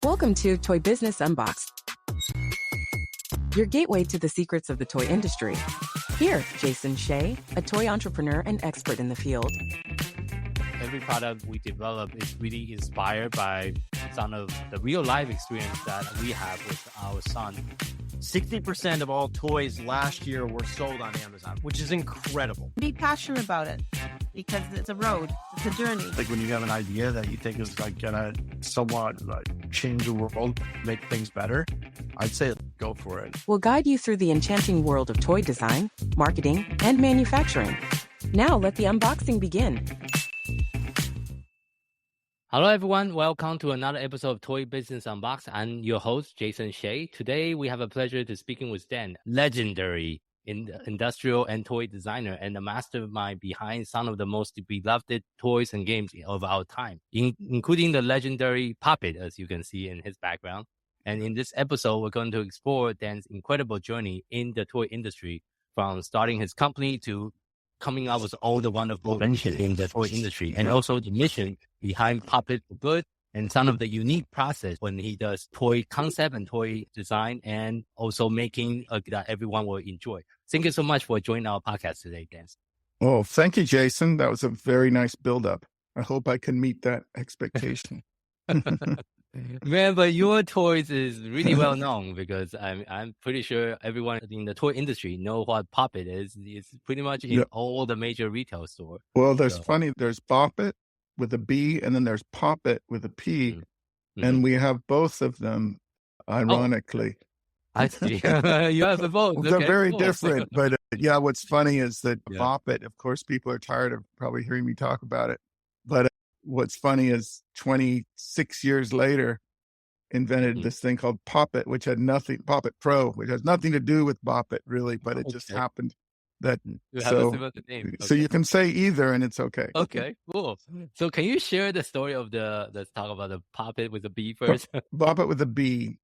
Welcome to Toy Business Unboxed, your gateway to the secrets of the toy industry. Here, Jason Shea, a toy entrepreneur and expert in the field. Every product we develop is really inspired by some of the real life experience that we have with our son. 60% of all toys last year were sold on Amazon, which is incredible. Be passionate about it because it's a road, it's a journey. Like when you have an idea that you think is like gonna somewhat like change the world, make things better, I'd say go for it. We'll guide you through the enchanting world of toy design, marketing, and manufacturing. Now let the unboxing begin. Hello, everyone. Welcome to another episode of Toy Business Unboxed. I'm your host, Jason Shea. Today, we have a pleasure to speaking with Dan, legendary industrial and toy designer and the mastermind behind some of the most beloved toys and games of our time, including the legendary Bop It, as you can see in his background. And in this episode, we're going to explore Dan's incredible journey in the toy industry, from starting his company to coming up with all the wonderful inventions in the toy industry, and also the mission behind Bop It for Good and some of the unique process when he does toy concept and toy design, and also making that everyone will enjoy. Thank you so much for joining our podcast today, Dan. Oh, thank you, Jason. That was a very nice build-up. I hope I can meet that expectation. Man, but your toys is really well known because I'm pretty sure everyone in the toy industry know what Bop It is. It's pretty much in all the major retail stores. Well, there's Bop It with a B, and then there's Pop It with a P, mm-hmm. and we have both of them, ironically. I see. You have both. They're very different, but what's funny is that Bop It, of course, people are tired of probably hearing me talk about it, but what's funny is 26 years later, invented this thing called Pop It, which had nothing, Pop It Pro, which has nothing to do with Bop It really, but it just happened that. So you can say either and it's okay. Okay, cool. So can you share the story of let's talk about the Pop It with the B first. Bop It with a B.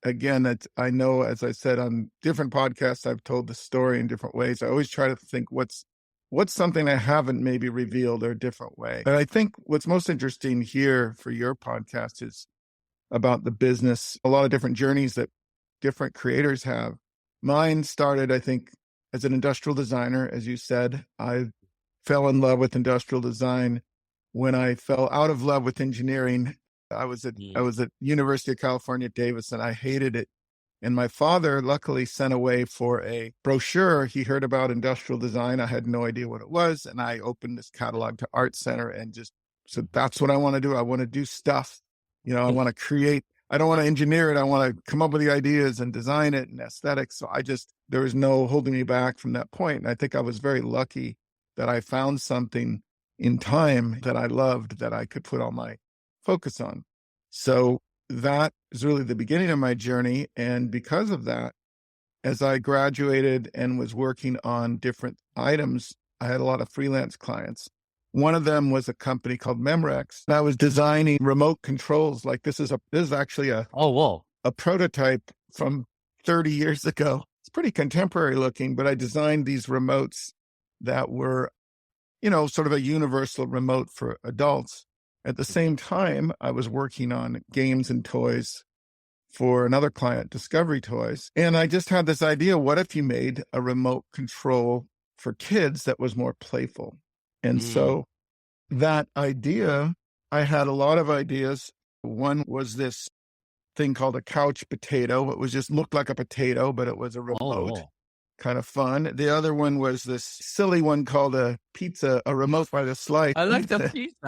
Again, I know, as I said on different podcasts, I've told the story in different ways. I always try to think what's something I haven't maybe revealed or a different way. And I think what's most interesting here for your podcast is about the business, a lot of different journeys that different creators have. Mine started, I think, as an industrial designer. As you said, I fell in love with industrial design. When I fell out of love with engineering, I was at University of California, Davis, and I hated it. And my father luckily sent away for a brochure. He heard about industrial design. I had no idea what it was. And I opened this catalog to Art Center and just said, that's what I want to do. I want to do stuff. I want to create. I don't want to engineer it. I want to come up with the ideas and design it and aesthetics. So there was no holding me back from that point. And I think I was very lucky that I found something in time that I loved that I could put all my focus on. So that is really the beginning of my journey. And because of that, as I graduated and was working on different items, I had a lot of freelance clients. One of them was a company called Memorex. And I was designing remote controls. Like this is actually a prototype from 30 years ago. It's pretty contemporary looking, but I designed these remotes that were, sort of a universal remote for adults. At the same time, I was working on games and toys for another client, Discovery Toys. And I just had this idea, what if you made a remote control for kids that was more playful? And so that idea, I had a lot of ideas. One was this thing called a couch potato. It was just looked like a potato, but it was a remote. Kind of fun. The other one was this silly one called a pizza, a remote by the slice. I like the pizza.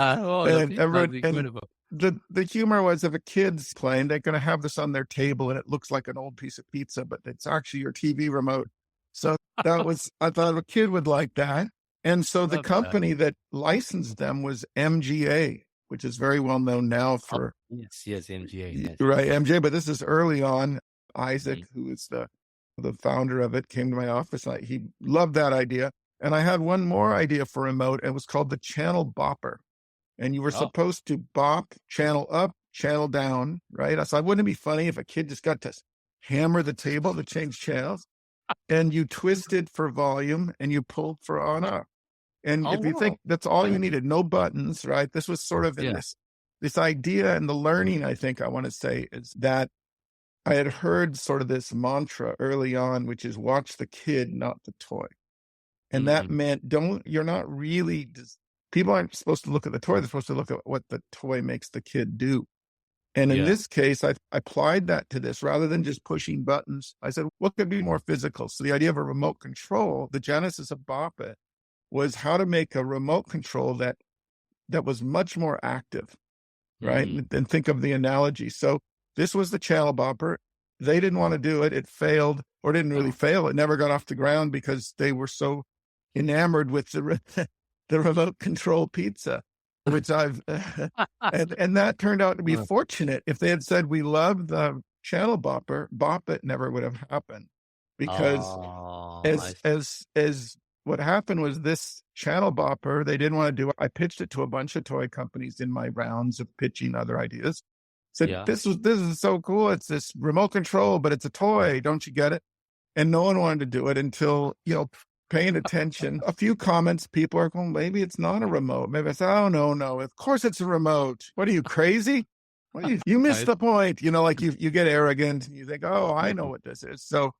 The humor was if a kid's playing, they're going to have this on their table and it looks like an old piece of pizza, but it's actually your TV remote. So that was, I thought a kid would like that. And so the company that licensed them was MGA, which is very well known now for. Yes, MGA. Yes. Right, MGA. But this is early on. Isaac, who is the founder of it, came to my office. He loved that idea. And I had one more idea for a remote. It was called the channel bopper. And you were supposed to bop, channel up, channel down, right? So wouldn't it be funny if a kid just got to hammer the table to change channels? And you twisted for volume and you pulled for on up. And if you think that's all you needed, no buttons, right? This was sort of in this idea and the learning, I think I want to say, is that I had heard sort of this mantra early on, which is watch the kid, not the toy. And that meant you're not really, people aren't supposed to look at the toy. They're supposed to look at what the toy makes the kid do. And in this case, I applied that to this rather than just pushing buttons. I said, what could be more physical? So the idea of a remote control, the genesis of Bop It, was how to make a remote control that was much more active, right? And think of the analogy. So this was the channel bopper. They didn't want to do it. It failed, or didn't really fail. It never got off the ground because they were so enamored with the remote control pizza, which I've and that turned out to be fortunate. If they had said we love the channel bopper, Bop It never would have happened, because as what happened was this channel bopper, they didn't want to do it. I pitched it to a bunch of toy companies in my rounds of pitching other ideas. Said, this is so cool. It's this remote control, but it's a toy. Don't you get it? And no one wanted to do it until, paying attention. A few comments, people are going, maybe it's not a remote. Maybe I said, oh, no. Of course it's a remote. What are you, crazy? You missed the point. Like you get arrogant and you think, oh, I know what this is. So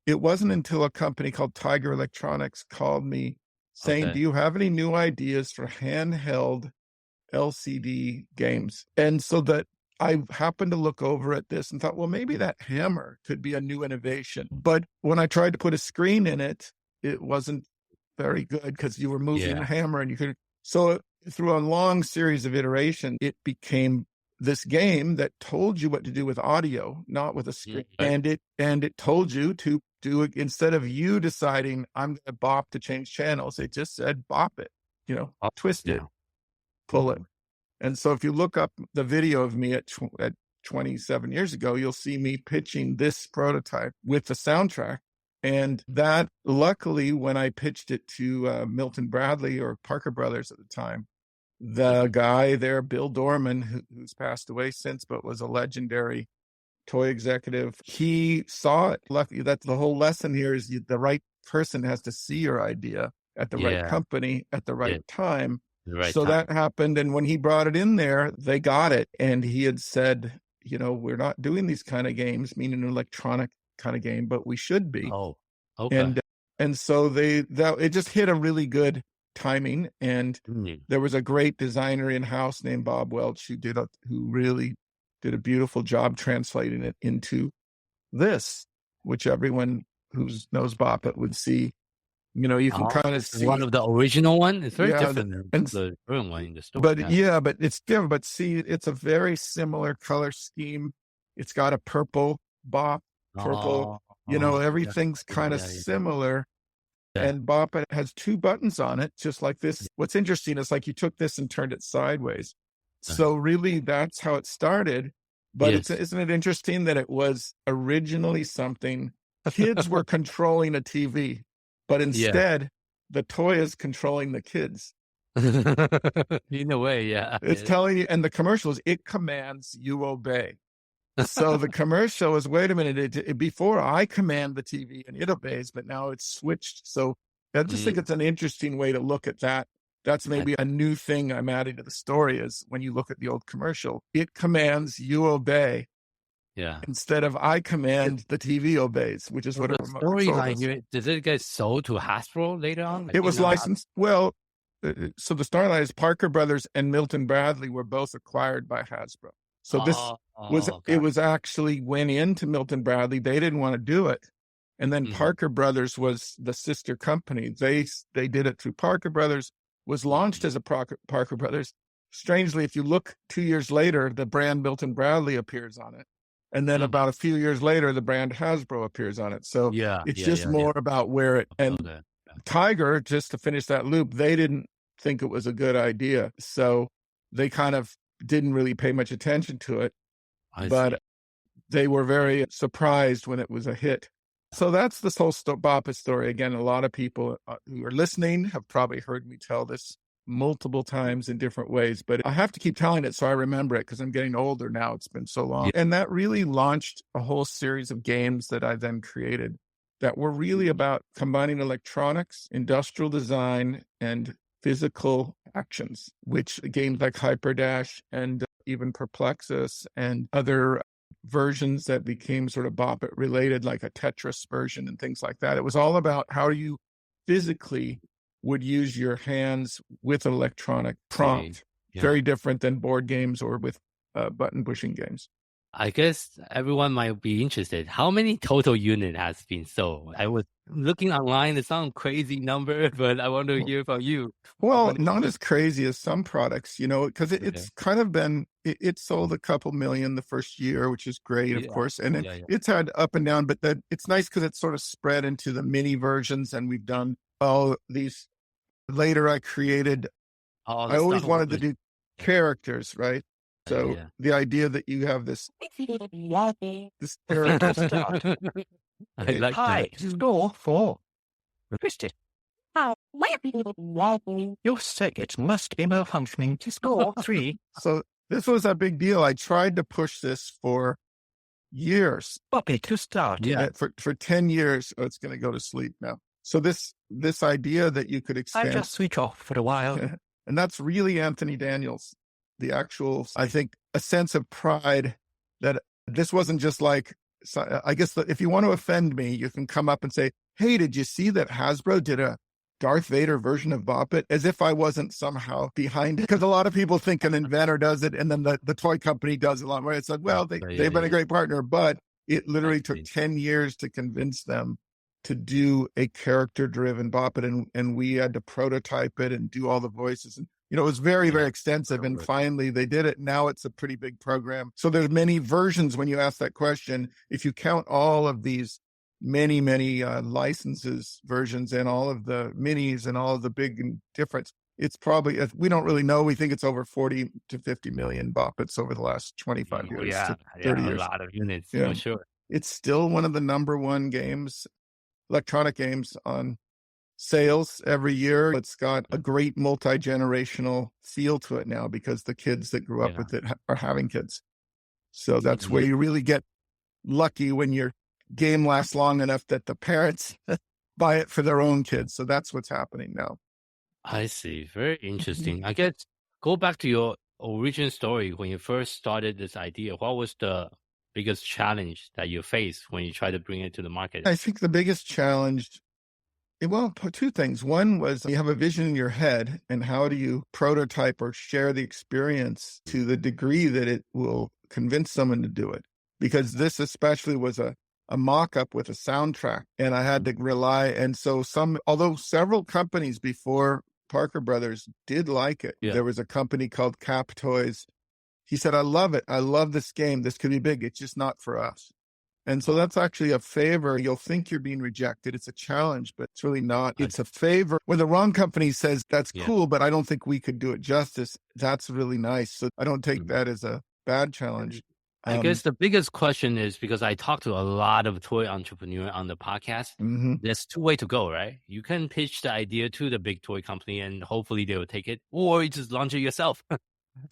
it wasn't until a company called Tiger Electronics called me saying, do you have any new ideas for handheld LCD games? And so that I happened to look over at this and thought, well, maybe that hammer could be a new innovation. But when I tried to put a screen in it, it wasn't very good because you were moving the hammer and you could. So through a long series of iterations, it became this game that told you what to do with audio, not with a screen. And it told you to do it instead of you deciding I'm going to bop to change channels. It just said bop it, twist it, pull it. And so if you look up the video of me at 27 years ago, you'll see me pitching this prototype with the soundtrack. And that, luckily, when I pitched it to Milton Bradley or Parker Brothers at the time, the guy there, Bill Dorman, who's passed away since, but was a legendary toy executive, he saw it. Luckily, that's the whole lesson here is the right person has to see your idea at the right company at the right time. That happened. And when he brought it in there, they got it. And he had said, we're not doing these kind of games, meaning an electronic kind of game, but we should be. Oh, okay. And so it just hit a really good timing. And there was a great designer in-house named Bob Welch who really did a beautiful job translating it into this, which everyone who knows Bop It would see. You can kind of see one of the original one. It's very different than the current one in the store. But but it's different. But see, it's a very similar color scheme. It's got a purple bop, everything's kind of similar. And Bop It has two buttons on it, just like this. What's interesting is like you took this and turned it sideways. So really, that's how it started. But isn't it interesting that it was originally something kids were controlling a TV? But instead, the toy is controlling the kids. In a way, It's telling you, and the commercial is, it commands, you obey. So the commercial is, wait a minute, before I command the TV and it obeys, but now it's switched. So I just think it's an interesting way to look at that. That's maybe a new thing I'm adding to the story is when you look at the old commercial, it commands, you obey. Instead of I command, the TV obeys, which is what the storyline here. Did it get sold to Hasbro later on? It was licensed. Well, so the storyline is Parker Brothers and Milton Bradley were both acquired by Hasbro. So this it was actually went into Milton Bradley. They didn't want to do it. And then Parker Brothers was the sister company. They did it through Parker Brothers, was launched as a Parker Brothers. Strangely, if you look 2 years later, the brand Milton Bradley appears on it. And then about a few years later, the brand Hasbro appears on it. So it's just more about where it, and Tiger, just to finish that loop, they didn't think it was a good idea. So they kind of didn't really pay much attention to it, but they were very surprised when it was a hit. So that's this whole Bop It story. Again, a lot of people who are listening have probably heard me tell this multiple times in different ways, but I have to keep telling it so I remember it because I'm getting older now. It's been so long. And that really launched a whole series of games that I then created that were really about combining electronics, industrial design, and physical actions, which games like Hyperdash and even Perplexus and other versions that became sort of Bop It related, like a Tetris version and things like that. It was all about how you physically would use your hands with an electronic prompt. Yeah. Very different than board games or with button pushing games. I guess everyone might be interested. How many total unit has been sold? I was looking online. It sounds crazy number, but I want to hear from you. Well, not as crazy as some products, because Okay. it's kind of been, it sold a couple million the first year, which is great, of Yeah. course. And Yeah. it's had up and down, but it's nice because it's sort of spread into the mini versions. And we've done all these. Later, I created, All I the always stuff wanted to was- do characters, right? So Yeah. the idea that you have this character start. I like Hi, that. score 4. Twisted. Your circuit must be malfunctioning to score 3. So this was a big deal. I tried to push this for years. Bop It to start. Yeah. For 10 years. Oh, it's going to go to sleep now. So this idea that you could I expand, just switch off for a while. and that's really Anthony Daniels, the actual, I think, a sense of pride that this wasn't just like, I guess if you want to offend me, you can come up and say, hey, did you see that Hasbro did a Darth Vader version of Bop It? As if I wasn't somehow behind it. Because a lot of people think an inventor does it and then the toy company does it a lot more. It's like, well, they've been a great partner, but it literally took 10 years to convince them to do a character-driven Bop It, and we had to prototype it and do all the voices. And it was very, very extensive. And finally, they did it. Now it's a pretty big program. So there's many versions when you ask that question. If you count all of these many, many licenses, versions, and all of the minis and all of the big and different, it's probably, we don't really know. We think it's over 40 to 50 million Bop Its over the last 25 years to 30 years. A lot of units, Yeah. for sure. It's still one of the number one games, electronic games, on sales every year. It's got a great multi-generational feel to it now because the kids that grew up with it are having kids. So that's where you really get lucky when your game lasts long enough that the parents buy it for their own kids. So that's what's happening now. I see. Very interesting. I guess go back to your origin story when you first started this idea. What was the biggest challenge that you faced when you try to bring it to the market? I think the biggest challenge, well, two things. One was you have a vision in your head, and how do you prototype or share the experience to the degree that it will convince someone to do it? Because this especially was a mock-up with a soundtrack, and I had to rely. And so although several companies before Parker Brothers did like it, there was a company called Cap Toys. He said, I love it. I love this game. This could be big. It's just not for us. And so that's actually a favor. You'll think you're being rejected. It's a challenge, but it's really not. It's a favor. When the wrong company says, that's cool, but I don't think we could do it justice, that's really nice. So I don't take that as a bad challenge. I guess the biggest question is, because I talk to a lot of toy entrepreneurs on the podcast, there's two ways to go, right? You can pitch the idea to the big toy company and hopefully they will take it, or you just launch it yourself.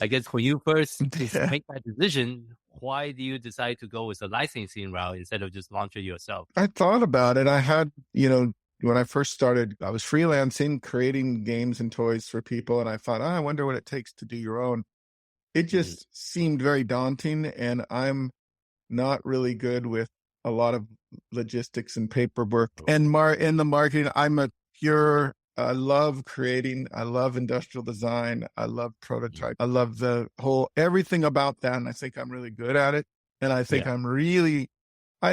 I guess when you first make that decision, why do you decide to go with the licensing route instead of just launch it yourself? I thought about it. I had, when I first started, I was freelancing, creating games and toys for people. And I thought, I wonder what it takes to do your own. It just seemed very daunting. And I'm not really good with a lot of logistics and paperwork. And in the marketing, I'm a pure, I love creating. I love industrial design. I love prototype. I love everything about that. And I think I'm really good at it. And I think I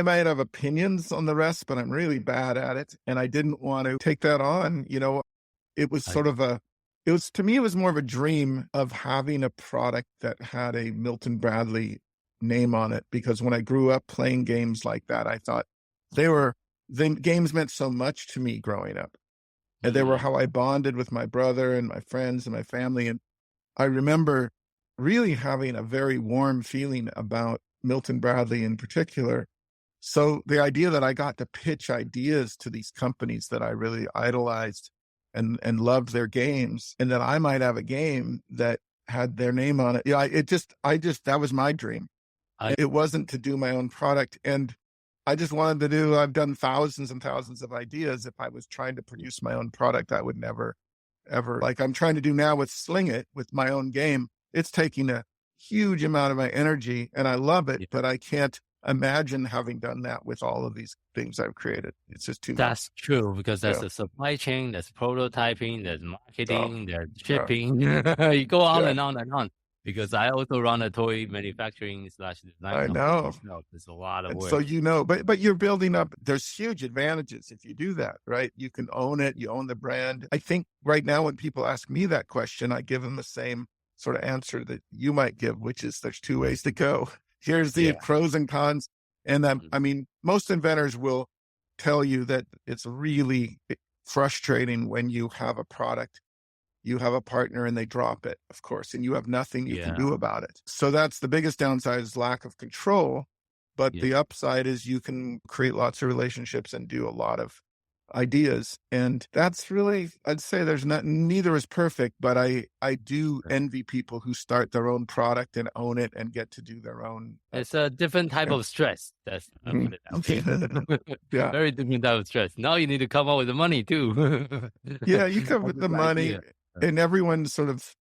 might have opinions on the rest, but I'm really bad at it. And I didn't want to take that on. It was to me, it was more of a dream of having a product that had a Milton Bradley name on it. Because when I grew up playing games like that, I thought the games meant so much to me growing up. And they were how I bonded with my brother and my friends and my family. And I remember really having a very warm feeling about Milton Bradley in particular. So the idea that I got to pitch ideas to these companies that I really idolized and loved their games, and that I might have a game that had their name on it. That was my dream. It wasn't to do my own product. And I just wanted to I've done thousands and thousands of ideas. If I was trying to produce my own product, I would never ever. Like I'm trying to do now with Sling It, with my own game. It's taking a huge amount of my energy and I love it, but I can't imagine having done that with all of these things I've created. It's just too much. That's true, because there's a supply chain, there's prototyping, there's marketing, there's shipping. You go on and on and on. Because I also run a toy manufacturing / design I company know. myself. There's a lot of work. So but you're building up. There's huge advantages if you do that, right? You can own it. You own the brand. I think right now when people ask me that question, I give them the same sort of answer that you might give, which is there's two ways to go. Here's the pros and cons. And I mean, most inventors will tell you that it's really frustrating when you have a product, you have a partner and they drop it, of course, and you have nothing you can do about it. So that's the biggest downside, is lack of control. But the upside is you can create lots of relationships and do a lot of ideas. And that's really, I'd say there's neither is perfect, but I do envy people who start their own product and own it and get to do their own. It's a different type of stress. That's Very different type of stress. Now you need to come up with the money too. You come with the money. And everyone sort of,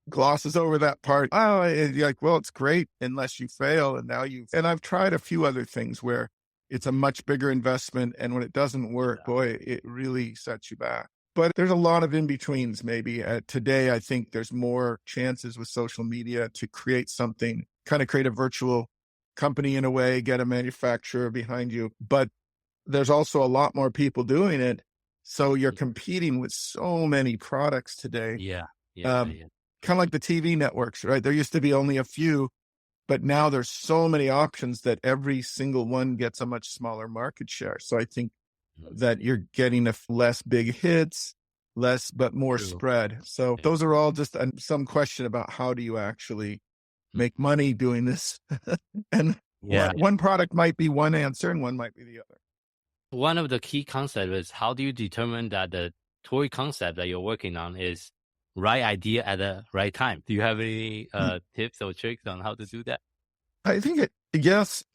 glosses over that part. Oh, and you're like, well, it's great unless you fail. And and I've tried a few other things where it's a much bigger investment. And when it doesn't work, boy, it really sets you back. But there's a lot of in-betweens maybe. Today, I think there's more chances with social media to create something, kind of create a virtual company in a way, get a manufacturer behind you. But there's also a lot more people doing it. So you're competing with so many products today. Kind of like the TV networks, right? There used to be only a few, but now there's so many options that every single one gets a much smaller market share. So I think that you're getting less big hits, but more spread. So those are all just some question about how do you actually make money doing this? And one product might be one answer and one might be the other. One of the key concepts is, how do you determine that the toy concept that you're working on is right idea at the right time? Do you have any tips or tricks on how to do that? I think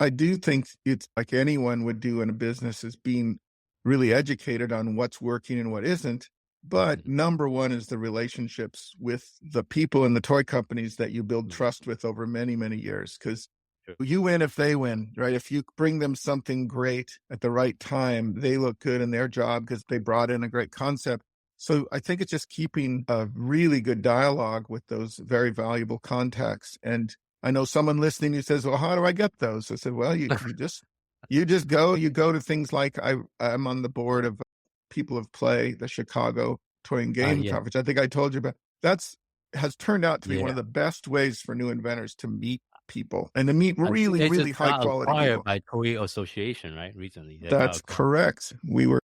I do think it's like anyone would do in a business, is being really educated on what's working and what isn't. But number one is the relationships with the people in the toy companies that you build trust with over many, many years. Because you win if they win, right? If you bring them something great at the right time, they look good in their job because they brought in a great concept. So I think it's just keeping a really good dialogue with those very valuable contacts. And I know someone listening who says, well, how do I get those? I said, well, you just go to things like I'm on the board of People of Play, the Chicago Toy and Game Conference. I think I told you about has turned out to be one of the best ways for new inventors to meet people and to meet really high quality people. By Toy Association, right? Recently. That's correct. We were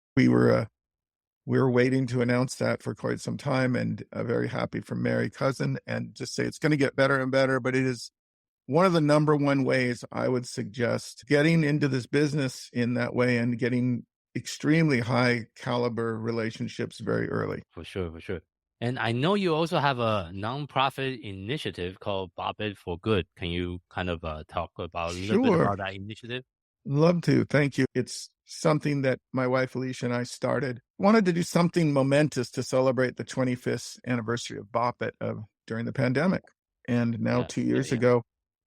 waiting to announce that for quite some time, and very happy for Mary Cousin, and just say it's going to get better and better. But it is one of the number one ways I would suggest getting into this business in that way and getting extremely high caliber relationships very early. For sure. And I know you also have a nonprofit initiative called Bop It for Good. Can you kind of talk about a little bit about that initiative? Love to. Thank you. It's something that my wife, Alicia, and I started. Wanted to do something momentous to celebrate the 25th anniversary of Bop It during the pandemic. And now 2 years ago,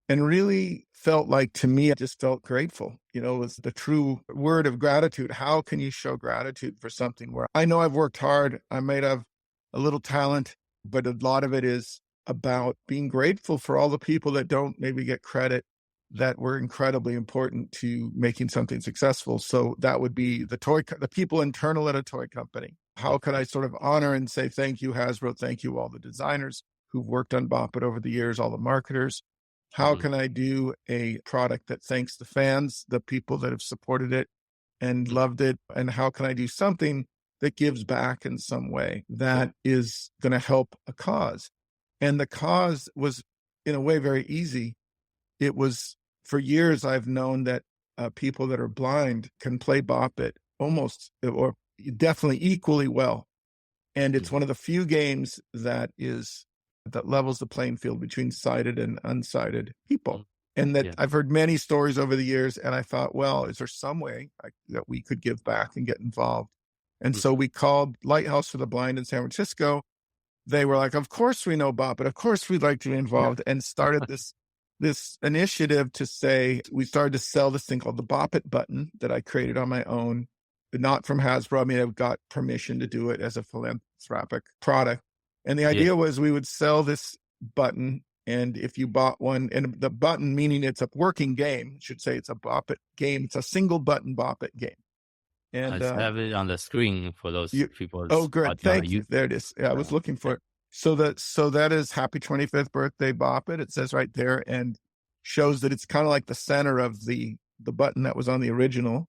and really felt like, to me, I just felt grateful. It was the true word of gratitude. How can you show gratitude for something where I know I've worked hard, I might have a little talent, but a lot of it is about being grateful for all the people that don't maybe get credit, that were incredibly important to making something successful. So that would be the people internal at a toy company. How could I sort of honor and say, thank you, Hasbro, thank you, all the designers who've worked on Bop It over the years, all the marketers. How can I do a product that thanks the fans, the people that have supported it and loved it? And how can I do something that gives back in some way that is going to help a cause? And the cause was, in a way, very easy. It was, for years, I've known that people that are blind can play Bop It almost, or definitely equally well. And it's one of the few games that levels the playing field between sighted and unsighted people. And that I've heard many stories over the years, and I thought, well, is there some way that we could give back and get involved? And so we called Lighthouse for the Blind in San Francisco, they were like, of course we know Bop It. Of course we'd like to be involved, and started this initiative to say, we started to sell this thing called the Bop It button that I created on my own, but not from Hasbro. I mean, I've got permission to do it as a philanthropic product. And the idea was we would sell this button, and if you bought one, and the button meaning it's a working game, I should say it's a Bop It game. It's a single button Bop It game. And I have it on the screen for those people. Oh, great. Thank you. There it is. Yeah, I was looking for it. So that is happy 25th birthday Bop It. It says right there, and shows that it's kind of like the center of the button that was on the original.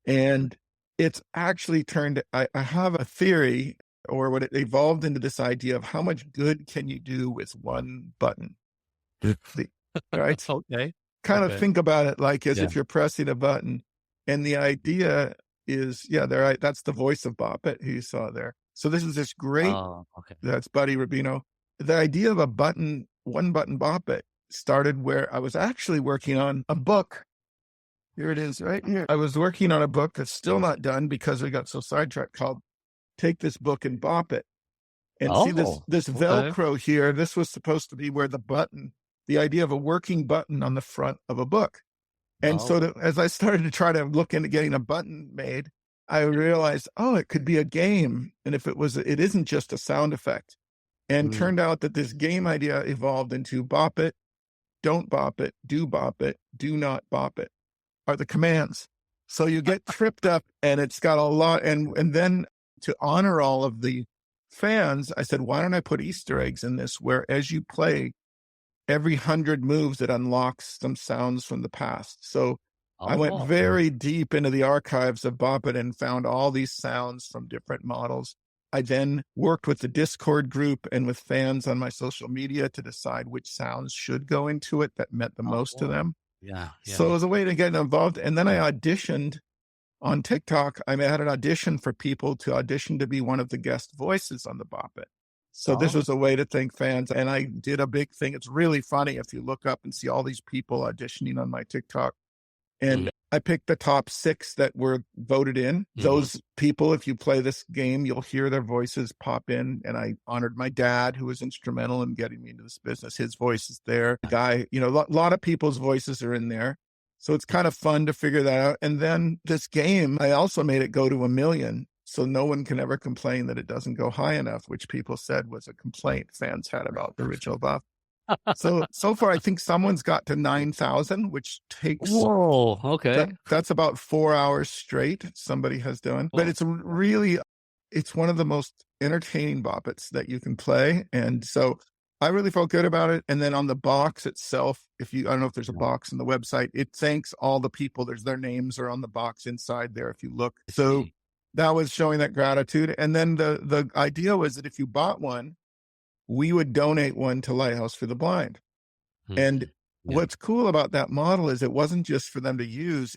And it's actually turned, I have a theory, or what it evolved into this idea of how much good can you do with one button? Right? Okay. Kind of think about it like as if you're pressing a button. And the idea is, that's the voice of Bop It who you saw there. So this is this great, that's Buddy Rubino. The idea of one button Bop It started where I was actually working on a book. Here it is right here. I was working on a book that's still not done because we got so sidetracked, called Take This Book and Bop It. And see this Velcro here, this was supposed to be where the idea of a working button on the front of a book. And so as I started to try to look into getting a button made, I realized, it could be a game. And if it isn't just a sound effect. And turned out that this game idea evolved into Bop It, don't bop it, do not bop it, are the commands. So you get tripped up, and it's got a lot. And then to honor all of the fans, I said, why don't I put Easter eggs in this, where as you play, every 100 moves, it unlocks some sounds from the past. So I went very deep into the archives of Bop It and found all these sounds from different models. I then worked with the Discord group and with fans on my social media to decide which sounds should go into it that meant the most to them. Yeah. So it was a way to get involved. And then I auditioned on TikTok. I had an audition for people to audition to be one of the guest voices on the Bop It. So this was a way to thank fans. And I did a big thing. It's really funny if you look up and see all these people auditioning on my TikTok. And I picked the top 6 that were voted in. Those people, if you play this game, you'll hear their voices pop in. And I honored my dad, who was instrumental in getting me into this business. His voice is there. The guy, a lot of people's voices are in there. So it's kind of fun to figure that out. And then this game, I also made it go to 1 million. So no one can ever complain that it doesn't go high enough, which people said was a complaint fans had about the original Buff. So far, I think someone's got to 9,000, which takes... Whoa, okay. That's about 4 hours straight somebody has done. But it's one of the most entertaining Bop Its that you can play. And so I really felt good about it. And then on the box itself, I don't know if there's a box on the website, it thanks all the people. Their names are on the box inside there if you look. So that was showing that gratitude. And then the idea was that if you bought one, we would donate one to Lighthouse for the Blind. And what's cool about that model is it wasn't just for them to use,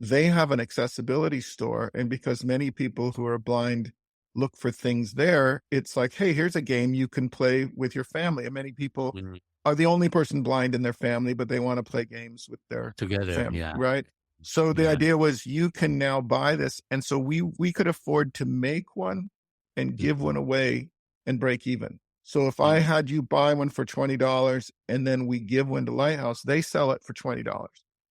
they have an accessibility store. And because many people who are blind look for things there, it's like, hey, here's a game you can play with your family. And many people are the only person blind in their family, but they want to play games with their family, right? So the idea was you can now buy this. And so we could afford to make one and give one away and break even. So if I had you buy one for $20 and then we give one to Lighthouse, they sell it for $20.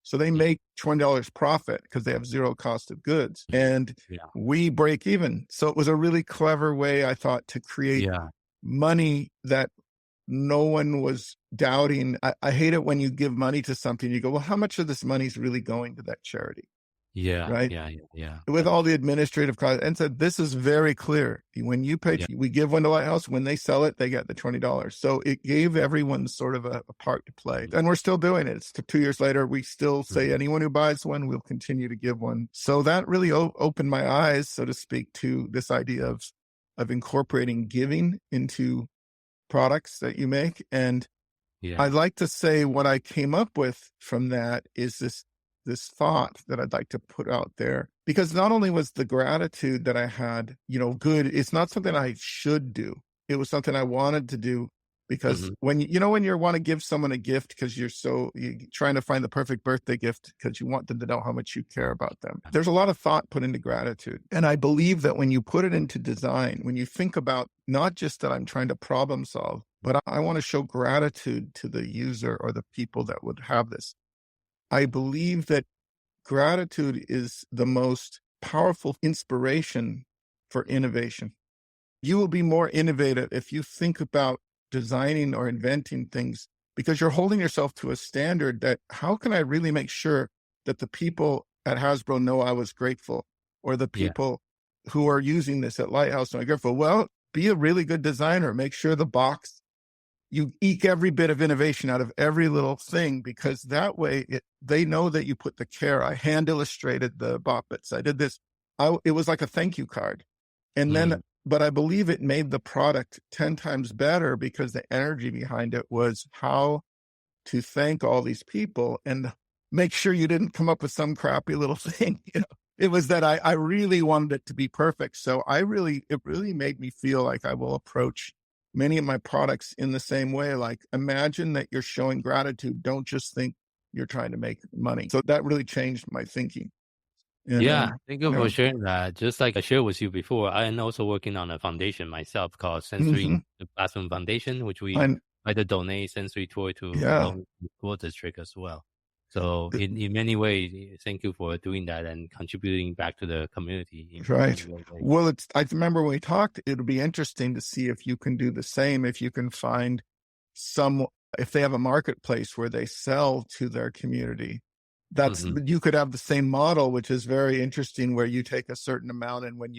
So they make $20 profit because they have zero cost of goods, and we break even. So it was a really clever way, I thought, to create money that no one was doubting. I hate it when you give money to something, you go, well, how much of this money is really going to that charity? Yeah. Right. Yeah. With all the administrative costs. And said, this is very clear. When you pay, we give one to Lighthouse. When they sell it, they get the $20. So it gave everyone sort of a part to play. And we're still doing it. It's 2 years later. We still say anyone who buys one, we'll continue to give one. So that really opened my eyes, so to speak, to this idea of incorporating giving into products that you make. And I'd like to say what I came up with from that is this thought that I'd like to put out there, because not only was the gratitude that I had, good, it's not something I should do. It was something I wanted to do. Because when when you want to give someone a gift because you're trying to find the perfect birthday gift because you want them to know how much you care about them. There's a lot of thought put into gratitude. And I believe that when you put it into design, when you think about not just that I'm trying to problem solve, but I want to show gratitude to the user or the people that would have this. I believe that gratitude is the most powerful inspiration for innovation. You will be more innovative if you think about designing or inventing things because you're holding yourself to a standard that how can I really make sure that the people at Hasbro know I was grateful or the people who are using this at Lighthouse know I'm grateful. Well, be a really good designer. Make sure the box, you eke every bit of innovation out of every little thing because that way they know that you put the care. I hand illustrated the Bop Its. I did this. It was like a thank you card. And then but I believe it made the product 10 times better because the energy behind it was how to thank all these people and make sure you didn't come up with some crappy little thing. It was that I really wanted it to be perfect. So it really made me feel like I will approach many of my products in the same way. Like imagine that you're showing gratitude. Don't just think you're trying to make money. So that really changed my thinking. And, thank you for sharing that. Just like I shared with you before, I am also working on a foundation myself called Sensory Classroom Foundation, which we either donate sensory toy to the school district as well. So in many ways, thank you for doing that and contributing back to the community. Right. Well, I remember when we talked, it'll be interesting to see if you can do the same, if you can find if they have a marketplace where they sell to their community. You could have the same model, which is very interesting, where you take a certain amount and when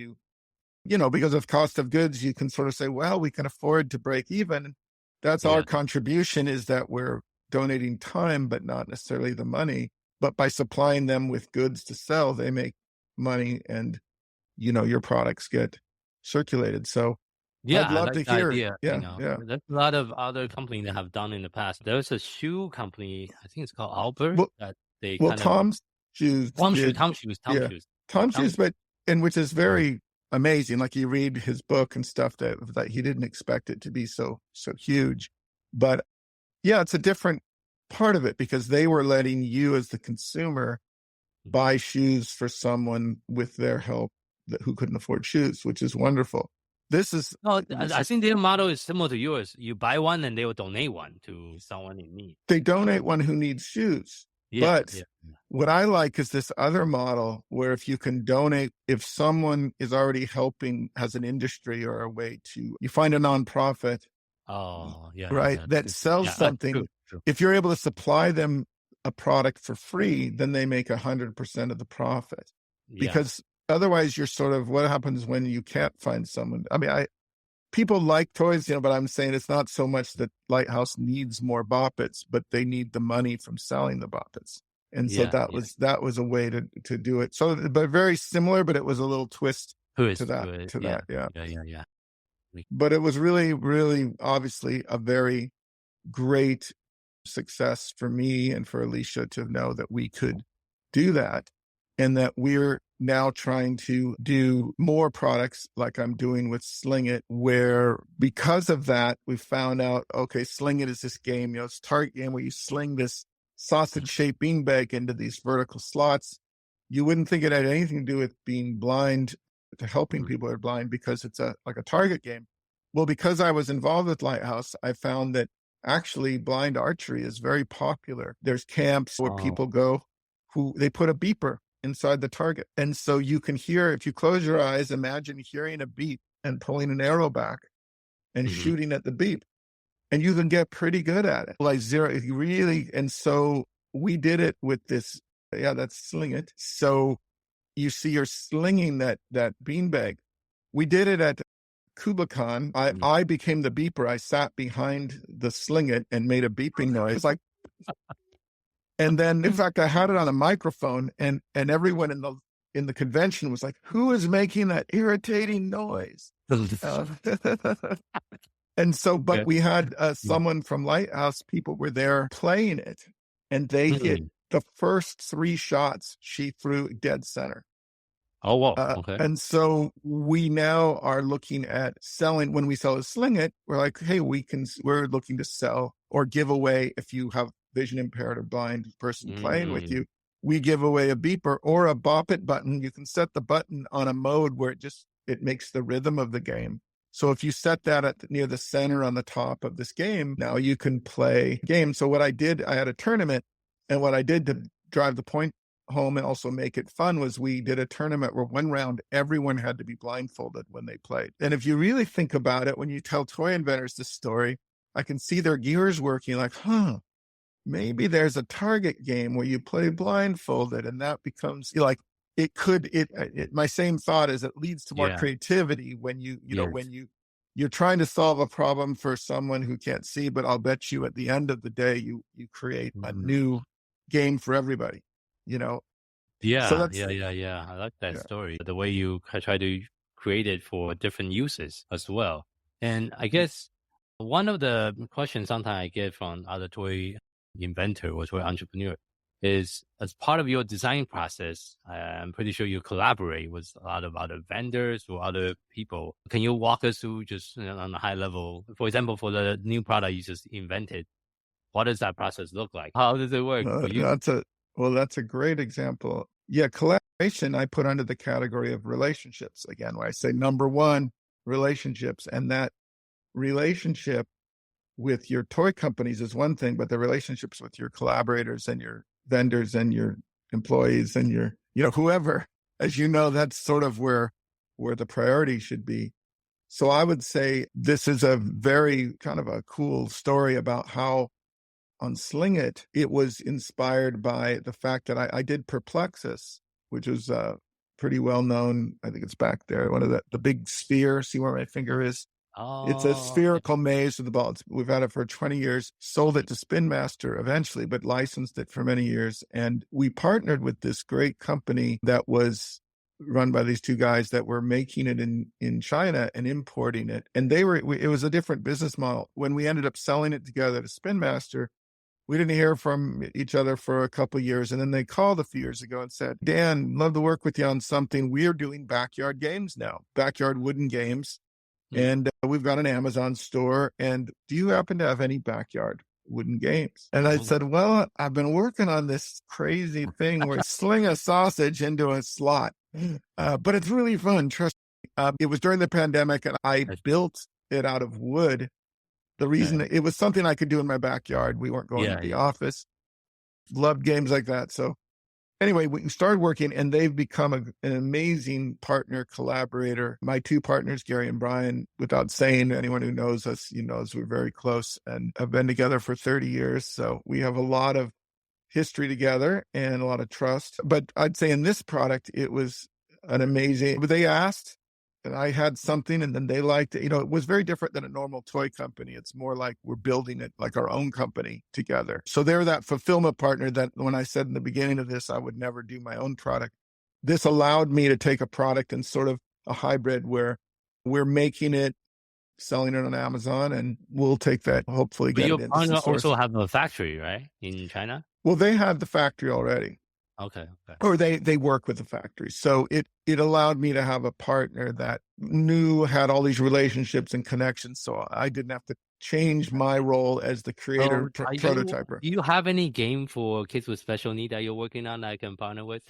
because of cost of goods, you can sort of say, well, we can afford to break even. That's our contribution is that we're donating time, but not necessarily the money. But by supplying them with goods to sell, they make money and, your products get circulated. So I'd love to hear. Idea, There's a lot of other companies that have done in the past. There's a shoe company, I think it's called Albert, that they Tom's Shoes. Tom Shoes, but which is very amazing. Like you read his book and stuff that he didn't expect it to be so huge. But it's a different part of it because they were letting you as the consumer buy shoes for someone with their help who couldn't afford shoes, which is wonderful. I think their model is similar to yours. You buy one and they will donate one to someone in need. They donate one who needs shoes. What I like is this other model where if you can donate, if someone is already helping, has an industry or a way to, you find a nonprofit, that sells something. True. If you're able to supply them a product for free, then they make 100% of the profit. Because otherwise you're sort of, what happens when you can't find someone? I mean, people like toys, but I'm saying it's not so much that Lighthouse needs more Bop Its, but they need the money from selling the Bop Its. And so that was a way to do it. So, but very similar, but it was a little twist to that. But it was really, really obviously a very great success for me and for Alicia to know that we could do that and that we're now trying to do more products like I'm doing with Sling It, where because of that, we found out, okay, Sling It is this game, it's a target game where you sling this sausage-shaped beanbag into these vertical slots. You wouldn't think it had anything to do with being blind, to helping people who are blind, because it's like a target game. Well, because I was involved with Lighthouse, I found that actually blind archery is very popular. There's camps where people go who they put a beeper inside the target. And so you can hear, if you close your eyes, imagine hearing a beep and pulling an arrow back and shooting at the beep. And you can get pretty good at it. Like and so we did it with this, that's Sling It. So you see you're slinging that beanbag. We did it at KublaCon. I became the beeper. I sat behind the Sling It and made a beeping noise. Like, and then in fact, I had it on a microphone and everyone in the convention was like, who is making that irritating noise? And so, but we had someone from Lighthouse, people were there playing it and they hit the first 3 shots she threw dead center. Oh, wow. Okay. And so we now are looking at selling. When we sell a Sling It, we're like, hey, we're looking to sell or give away, if you have vision impaired or blind person playing with you, we give away a beeper or a Bop It button. You can set the button on a mode where it makes the rhythm of the game. So if you set that near the center on the top of this game, now you can play games. So what I did, I had a tournament, and what I did to drive the point home and also make it fun was we did a tournament where one round everyone had to be blindfolded when they played. And if you really think about it, when you tell toy inventors this story, I can see their gears working like, maybe there's a target game where you play blindfolded, and that becomes like my same thought is it leads to more creativity when you're trying to solve a problem for someone who can't see, but I'll bet you at the end of the day you create a new game for everybody. Yeah, so I like that story. The way you try to create it for different uses as well. And I guess one of the questions sometimes I get from other toy inventor or toy entrepreneur is, as part of your design process, I'm pretty sure you collaborate with a lot of other vendors or other people. Can you walk us through just on a high level, for example, for the new product you just invented, what does that process look like? How does it work for you? That's a great example. Yeah, collaboration I put under the category of relationships. Again, where I say number one, relationships. And that relationship with your toy companies is one thing, but the relationships with your collaborators and your vendors and your employees and your, whoever, as you know, that's sort of where the priority should be. So I would say this is a very kind of a cool story about how on Sling It, it was inspired by the fact that I did Perplexus, which was pretty well known. I think it's back there. One of the big sphere. See where my finger is? It's a spherical maze with the ball. We've had it for 20 years, sold it to Spin Master eventually, but licensed it for many years. And we partnered with this great company that was run by these two guys that were making it in China and importing it. And it was a different business model. When we ended up selling it together to Spin Master, we didn't hear from each other for a couple of years. And then they called a few years ago and said, Dan, love to work with you on something. We're doing backyard games now, backyard wooden games. And we've got an Amazon store. And do you happen to have any backyard wooden games? And I said, well, I've been working on this crazy thing where sling a sausage into a slot. But it's really fun. Trust me. It was during the pandemic and I built it out of wood. The reason it was something I could do in my backyard. We weren't going to the office. Loved games like that. So anyway, we started working and they've become an amazing partner, collaborator. My two partners, Gary and Brian, without saying, anyone who knows us, knows we're very close and have been together for 30 years. So we have a lot of history together and a lot of trust. But I'd say in this product, it was an amazing, they asked, and I had something and then they liked it. It was very different than a normal toy company. It's more like we're building it like our own company together. So they're that fulfillment partner that when I said in the beginning of this, I would never do my own product. This allowed me to take a product and sort of a hybrid where we're making it, selling it on Amazon, and we'll take that, hopefully get it into But you also source. have a factory, right? In China? Well, they have the factory already. Okay. Or they work with the factory. So it allowed me to have a partner that had all these relationships and connections. So I didn't have to change my role as the creator prototyper. Do you have any game for kids with special need that you're working on that I can partner with?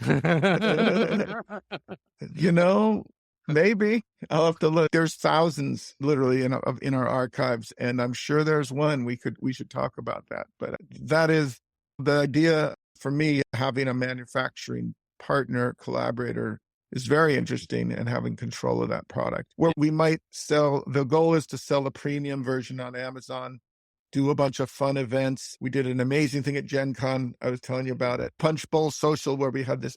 Maybe I'll have to look. There's thousands literally in our archives, and I'm sure there's one we should talk about that. But that is the idea. For me, having a manufacturing partner, collaborator is very interesting, and having control of that product. Where we might the goal is to sell a premium version on Amazon, do a bunch of fun events. We did an amazing thing at Gen Con. I was telling you about it. Punch Bowl Social, where we had this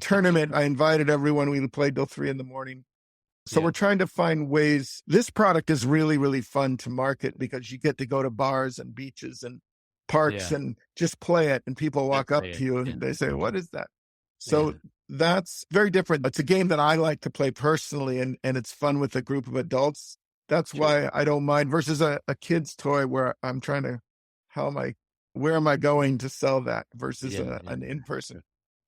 tournament. I invited everyone. We played till 3 a.m. So we're trying to find ways. This product is really, really fun to market because you get to go to bars and beaches and parks and just play it, and people walk up to you and they say, what is that? So that's very different. It's a game that I like to play personally, and it's fun with a group of adults. That's why I don't mind, versus a kid's toy where I'm trying to, where am I going to sell that versus an in-person?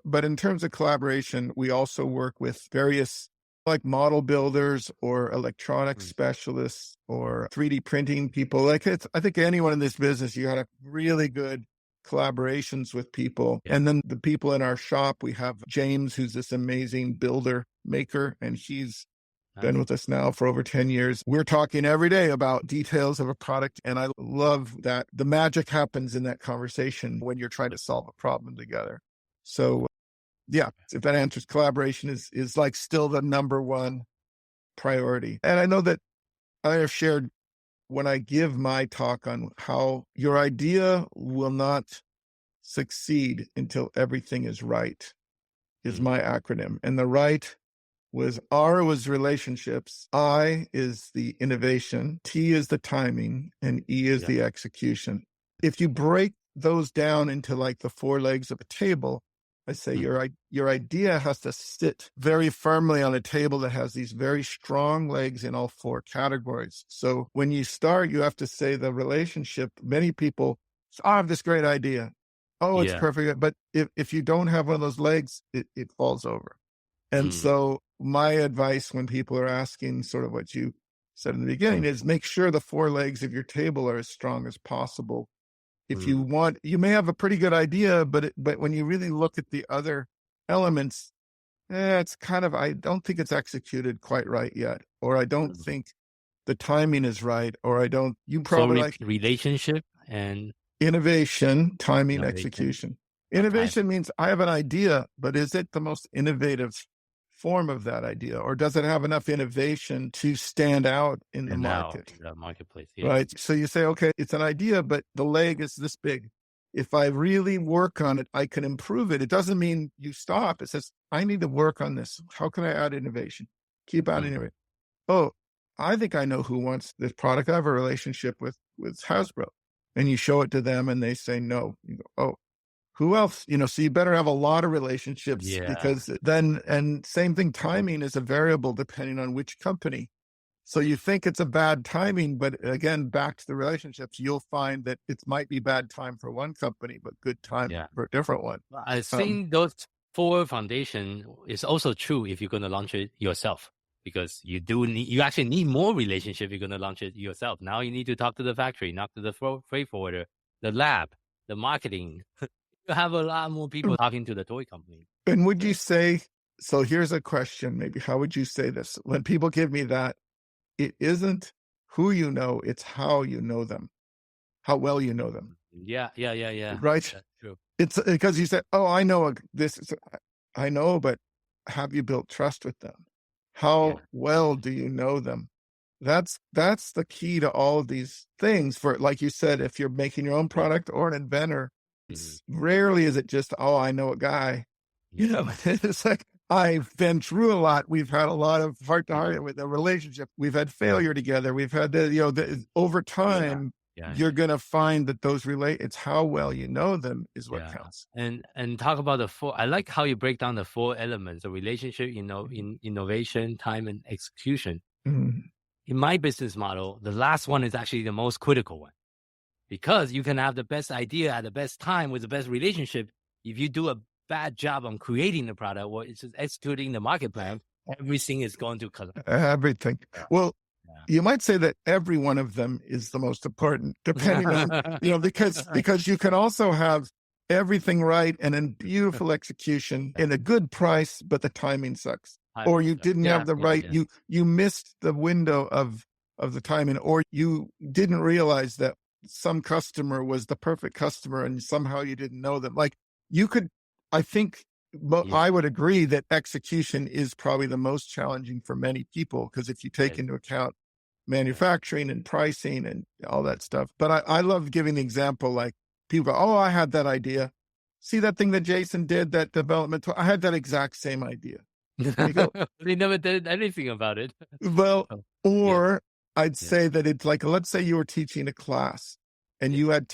But in terms of collaboration, we also work with various like model builders or electronics specialists or 3D printing people. Like I think anyone in this business, you got to really good collaborations with people. And then the people in our shop, we have James, who's this amazing builder maker, and he's been with us now for over 10 years. We're talking every day about details of a product. And I love that the magic happens in that conversation when you're trying to solve a problem together. So yeah, if that answers, collaboration is like still the number one priority. And I know that I have shared when I give my talk on how your idea will not succeed until everything is right, is my acronym. And the right was R was relationships, I is the innovation, T is the timing, and E is the execution. If you break those down into like the four legs of a table, I say your idea has to sit very firmly on a table that has these very strong legs in all four categories. So when you start, you have to say the relationship. Many people, I have this great idea. Oh, it's perfect. But if you don't have one of those legs, it falls over. And so my advice when people are asking sort of what you said in the beginning is make sure the four legs of your table are as strong as possible. If you want, you may have a pretty good idea, but when you really look at the other elements, it's kind of, I don't think it's executed quite right yet, or I don't think the timing is right, or you probably like relationship and innovation, timing, execution. Innovation means I have an idea, but is it the most innovative form of that idea, or does it have enough innovation to stand out in the market? The marketplace, right? So you say, okay, it's an idea, but the leg is this big. If I really work on it, I can improve it. It doesn't mean you stop. It says, I need to work on this. How can I add innovation? Keep adding innovation. Oh, I think I know who wants this product. I have a relationship with Hasbro. And you show it to them and they say no. You go, oh, who else? So you better have a lot of relationships because then, and same thing, timing is a variable depending on which company. So you think it's a bad timing, but again, back to the relationships, you'll find that it might be bad time for one company, but good time for a different one. I think those four foundation is also true if you're going to launch it yourself, because you actually need more relationship if you're going to launch it yourself. Now you need to talk to the factory, talk to the freight forwarder, the lab, the marketing. You have a lot more people talking to the toy company. And would you say, so here's a question, maybe, how would you say this? When people give me that, it isn't who you know, it's how you know them, how well you know them. Yeah. Right? That's true. It's because you said, oh, I know I know, but have you built trust with them? How well do you know them? That's the key to all of these things. For, like you said, if you're making your own product or an inventor, rarely is it just, oh, I know a guy. It's like, I've been through a lot. We've had a lot of heart to heart with the relationship. We've had failure together. We've had over time, you're going to find that those it's how well you know them is what counts. And talk about the four. I like how you break down the four elements: the relationship, in innovation, time, and execution. In my business model, the last one is actually the most critical one, because you can have the best idea at the best time with the best relationship. If you do a bad job on creating the product or it's just executing the market plan, everything is going to collapse. Everything. Well, you might say that every one of them is the most important, depending on, because you can also have everything right and in beautiful execution in a good price, but the timing sucks. Or you didn't have the right, you missed the window of the timing, or you didn't realize that some customer was the perfect customer and somehow you didn't know them. Like you could, I think, I would agree that execution is probably the most challenging for many people, because if you take into account manufacturing and pricing and all that stuff. But I love giving the example, like people go, oh, I had that idea. See that thing that Jason did, that development? I had that exact same idea. They never did anything about it. Well, or I'd say that it's like, let's say you were teaching a class and you had,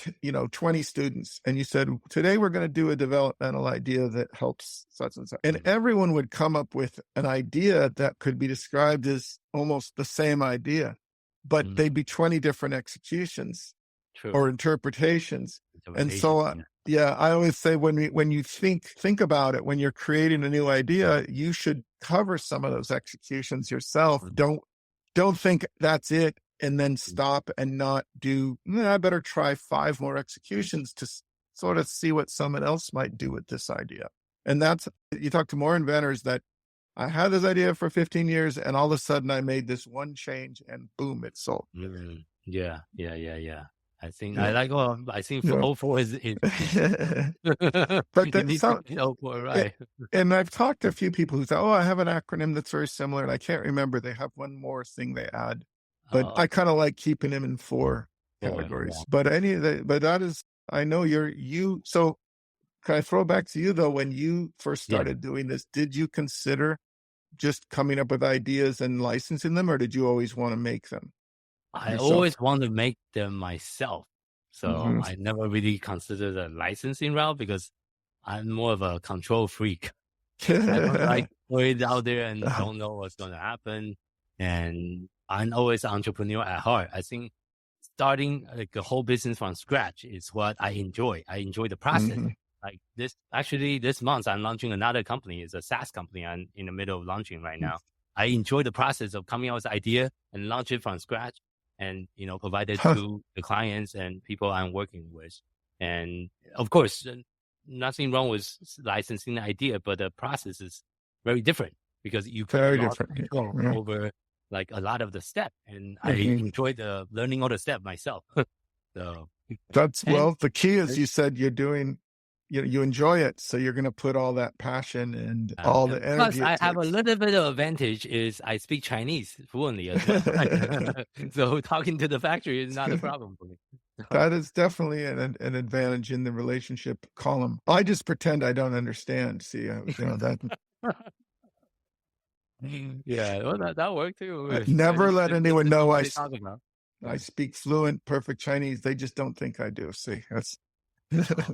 20 students and you said, today we're going to do a developmental idea that helps such and such. And everyone would come up with an idea that could be described as almost the same idea, but they'd be 20 different executions or interpretations. And so Yeah, I always say when you think about it, when you're creating a new idea, you should cover some of those executions yourself. Don't think that's it and then stop and not do. I better try 5 more executions to sort of see what someone else might do with this idea. And that's, you talk to more inventors that I had this idea for 15 years and all of a sudden I made this one change and boom, it sold. Yeah. I think Yeah. I like. I think Yeah. 04 is. But that right. And I've talked to a few people who say, "Oh, I have an acronym that's very similar," and I can't remember. They have one more thing they add, but I kind of like keeping them in 4 categories. Yeah. But that is, I know you. So can I throw back to you though? When you first started doing this, did you consider just coming up with ideas and licensing them, or did you always want to make them? I yourself? always want to make them myself. So Mhm. I never really considered the licensing route because I'm more of a control freak. I don't like to put it out there and don't know what's going to happen. And I'm always an entrepreneur at heart. I think starting like a whole business from scratch is what I enjoy. I enjoy the process. Mhm. Like this month, I'm launching another company. It's a SaaS company I'm in the middle of launching right now. I enjoy the process of coming up with an idea and launch it from scratch and, provide it to the clients and people I'm working with. And of course, nothing wrong with licensing the idea, but the process is very different because you Very lost different. control Yeah. over like a lot of the step. And I Mhm. enjoy the learning all the step myself. So That's, And- well, the key is you said you're doing, you enjoy it. So you're going to put all that passion and all the plus, energy. I it have a takes. little bit of advantage is I speak Chinese fluently as well. So talking to the factory is not a problem for me. That is definitely an advantage in the relationship column. I just pretend I don't understand. See, that Yeah, well, that worked too. never let anyone know what they're talking about. I speak fluent, perfect Chinese. They just don't think I do. See, that's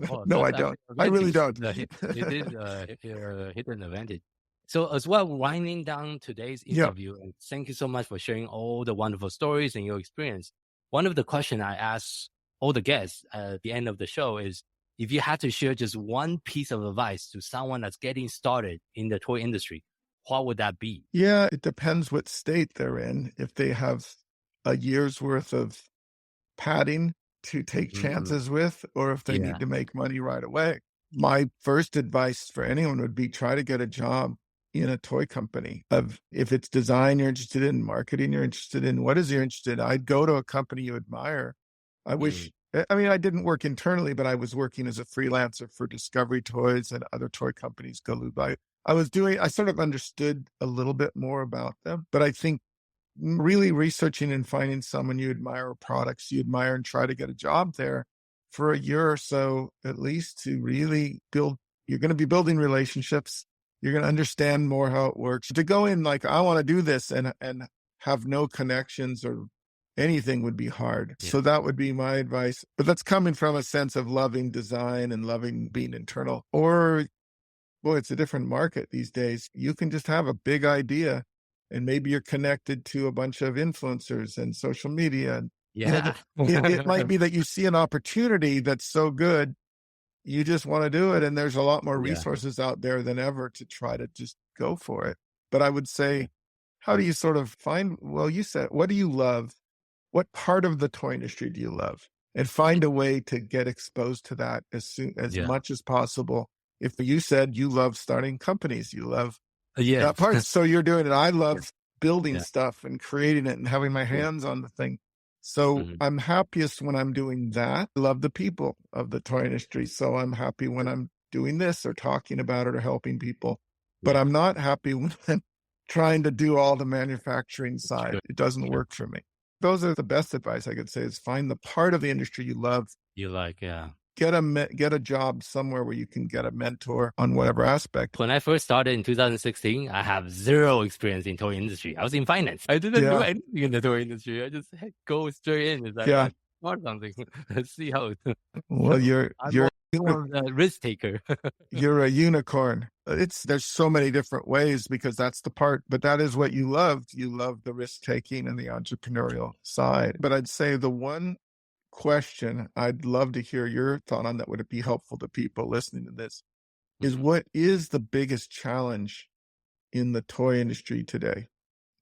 Oh, no, I that's don't. actually I an really don't. advantage. It is a hidden advantage. So as well, winding down today's Yeah. interview, and thank you so much for sharing all the wonderful stories and your experience. One of the questions I ask all the guests at the end of the show is, if you had to share just one piece of advice to someone that's getting started in the toy industry, what would that be? Yeah, it depends what state they're in. If they have a year's worth of padding to take chances with, or if they need to make money right away. My first advice for anyone would be try to get a job in a toy company. If it's design you're interested in, marketing you're interested in, what is you're interested in? I'd go to a company you admire. I wish, I mean, I didn't work internally, but I was working as a freelancer for Discovery Toys and other toy companies, Galoob. I sort of understood a little bit more about them, but I think really researching and finding someone you admire, or products you admire, and try to get a job there for a year or so, at least, to really build. You're going to be building relationships. You're going to understand more how it works. To go in like, I want to do this and have no connections or anything would be hard. Yeah. So that would be my advice. But that's coming from a sense of loving design and loving being internal. Or, boy, it's a different market these days. You can just have a big idea and maybe you're connected to a bunch of influencers and social media. And Yeah. it might be that you see an opportunity that's so good, you just want to do it. And there's a lot more resources out there than ever to try to just go for it. But I would say, how do you sort of find, well, you said, what do you love? What part of the toy industry do you love? And find a way to get exposed to that as much as possible. If you said you love starting companies, you love that part. So you're doing it. I love building stuff and creating it and having my hands on the thing. So I'm happiest when I'm doing that. I love the people of the toy industry. So I'm happy when I'm doing this or talking about it or helping people. But I'm not happy when I'm trying to do all the manufacturing side. It doesn't work for me. Those are the best advice I could say, is find the part of the industry you love. You like, Get a job somewhere where you can get a mentor on whatever aspect. When I first started in 2016, I have zero experience in toy industry. I was in finance. I didn't do anything in the toy industry. I just go straight in. It's like, or something. Let's see how it. Well, you're a risk taker. You're a unicorn. There's so many different ways, because that's the part, but that is what you loved. You love the risk taking and the entrepreneurial side. But I'd say the one question I'd love to hear your thought on that. Would it be helpful to people listening to this? Is Mhm. what is the biggest challenge in the toy industry today?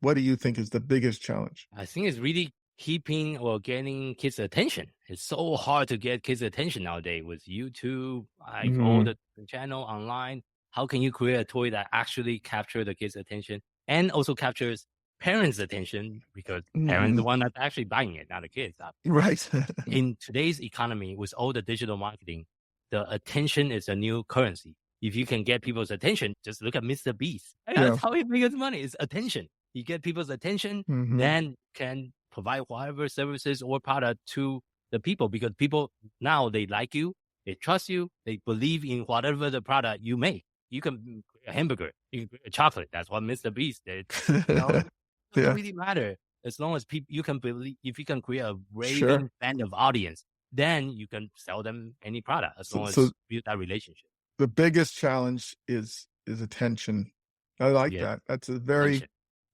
What do you think is the biggest challenge? I think it's really keeping or getting kids' attention. It's so hard to get kids' attention nowadays with YouTube, like all the channel online. How can you create a toy that actually captures the kids' attention and also captures parents' attention, because parents are the one that's actually buying it, not the kids. Right. In today's economy, with all the digital marketing, the attention is a new currency. If you can get people's attention, just look at Mr. Beast. That's how he makes money. It's attention. You get people's attention, then can provide whatever services or product to the people, because people now, they like you, they trust you, they believe in whatever the product you make. You can create a hamburger, you can create a chocolate. That's what Mr. Beast did. It doesn't really matter. As long as people, you can believe, if you can create a raving fan of audience, then you can sell them any product, as long as you build that relationship. The biggest challenge is attention. I like that. That's a very,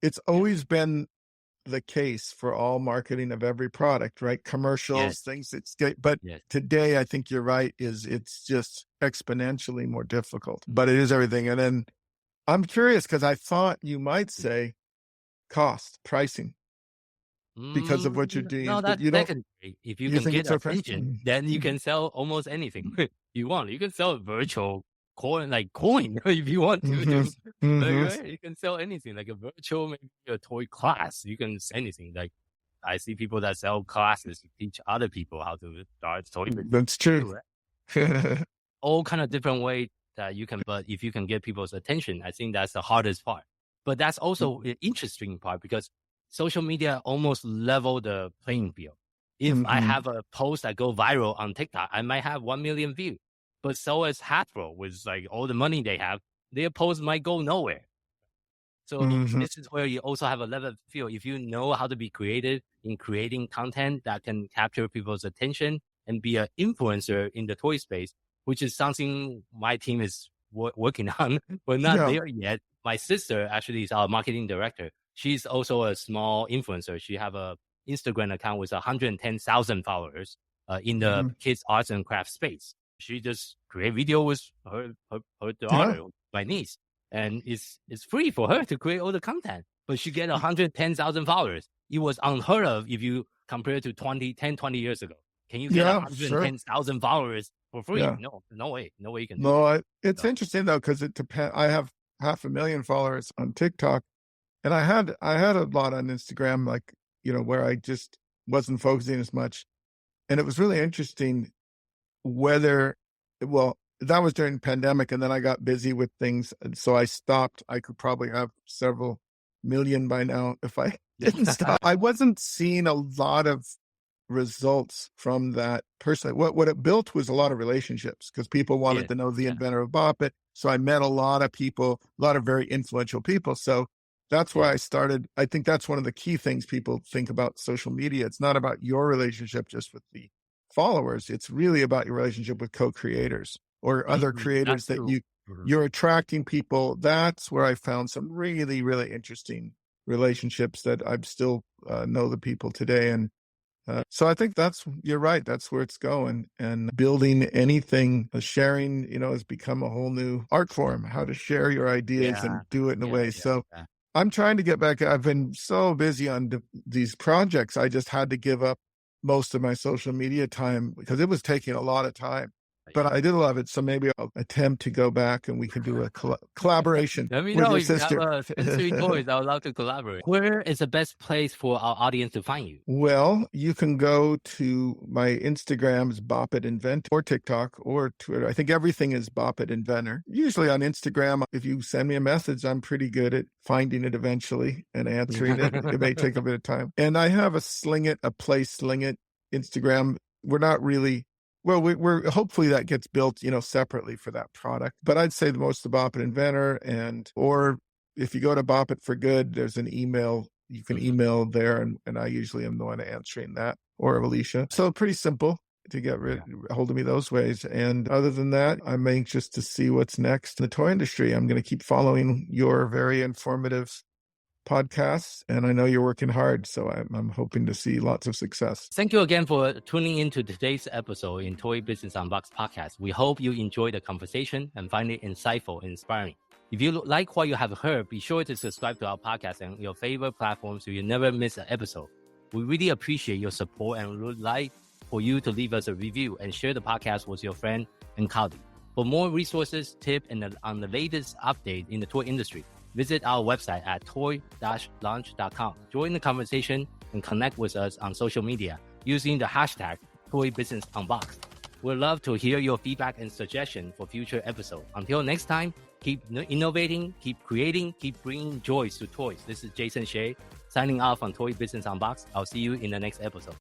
it's always been the case for all marketing of every product, right? Commercials, things, it's good. But today, I think you're right, it's just exponentially more difficult, but it is everything. And then I'm curious, because I thought you might say cost, pricing, because of what you're doing. No, that's secondary. If you can get attention, then you can sell almost anything you want. You can sell a virtual coin, if you want to. Right? You can sell anything, like a virtual, maybe a toy class. You can sell anything. Like, I see people that sell classes to teach other people how to start toy business. That's true. Right? All kind of different ways that you can, but if you can get people's attention, I think that's the hardest part. But that's also an interesting part, because social media almost level the playing field. If I have a post that go viral on TikTok, I might have 1 million views. But so is Hasbro, with like all the money they have, their post might go nowhere. So this is where you also have a level field. If you know how to be creative in creating content that can capture people's attention and be an influencer in the toy space, which is something my team is working on, but not there yet. My sister actually is our marketing director. She's also a small influencer. She have a Instagram account with 110,000 followers in the kids arts and crafts space. She just create video with her daughter, my niece, and it's free for her to create all the content. But she get 110,000 followers. It was unheard of if you compare to 20 years ago. Can you get 110,000 followers for free? No way you can do it. It's interesting though, because it depends. I have 500,000 followers on TikTok, and I had a lot on Instagram, like, where I just wasn't focusing as much. And it was really interesting that was during pandemic, and then I got busy with things, and so I stopped. I could probably have several million by now if I didn't stop. I wasn't seeing a lot of results from that personally. What it built was a lot of relationships, because people wanted to know the inventor of Bop It. So I met a lot of people, a lot of very influential people. So that's why I started. I think that's one of the key things people think about social media. It's not about your relationship just with the followers. It's really about your relationship with co-creators or other creators that you're attracting people. That's where I found some really, really interesting relationships that I still know the people today. And so I think you're right. That's where it's going. And building anything, sharing, has become a whole new art form, how to share your ideas and do it in a way. So I'm trying to get back. I've been so busy on these projects. I just had to give up most of my social media time because it was taking a lot of time. But I did love it, so maybe I'll attempt to go back and we can do a collaboration. Let me with know your if you sister. have sensory toys. I would love to collaborate. Where is the best place for our audience to find you? Well, you can go to my Instagrams, Bop It Invent, or TikTok, or Twitter. I think everything is Bop It Inventor. Usually on Instagram, if you send me a message, I'm pretty good at finding it eventually and answering it. It may take a bit of time. And I have a Play Sling It Instagram. We're not really... Well, we're hopefully that gets built, separately for that product. But I'd say the most the Bop It Inventor, or if you go to Bop It for Good, there's an email. You can email there, and I usually am the one answering that, or Alicia. So pretty simple to get hold of me those ways. And other than that, I'm anxious to see what's next in the toy industry. I'm going to keep following your very informative podcasts, and I know you're working hard, so I'm hoping to see lots of success. Thank you again for tuning into today's episode in Toy Business Unboxed podcast. We hope you enjoyed the conversation and find it insightful and inspiring. If you like what you have heard, be sure to subscribe to our podcast and your favorite platforms so you never miss an episode. We really appreciate your support and would like for you to leave us a review and share the podcast with your friend and colleague. For more resources, tips, and on the latest update in the toy industry, visit our website at toy-launch.com. Join the conversation and connect with us on social media using the hashtag Toy Business Unboxed. We'd love to hear your feedback and suggestions for future episodes. Until next time, keep innovating, keep creating, keep bringing joy to toys. This is Jason Shea signing off on Toy Business Unboxed. I'll see you in the next episode.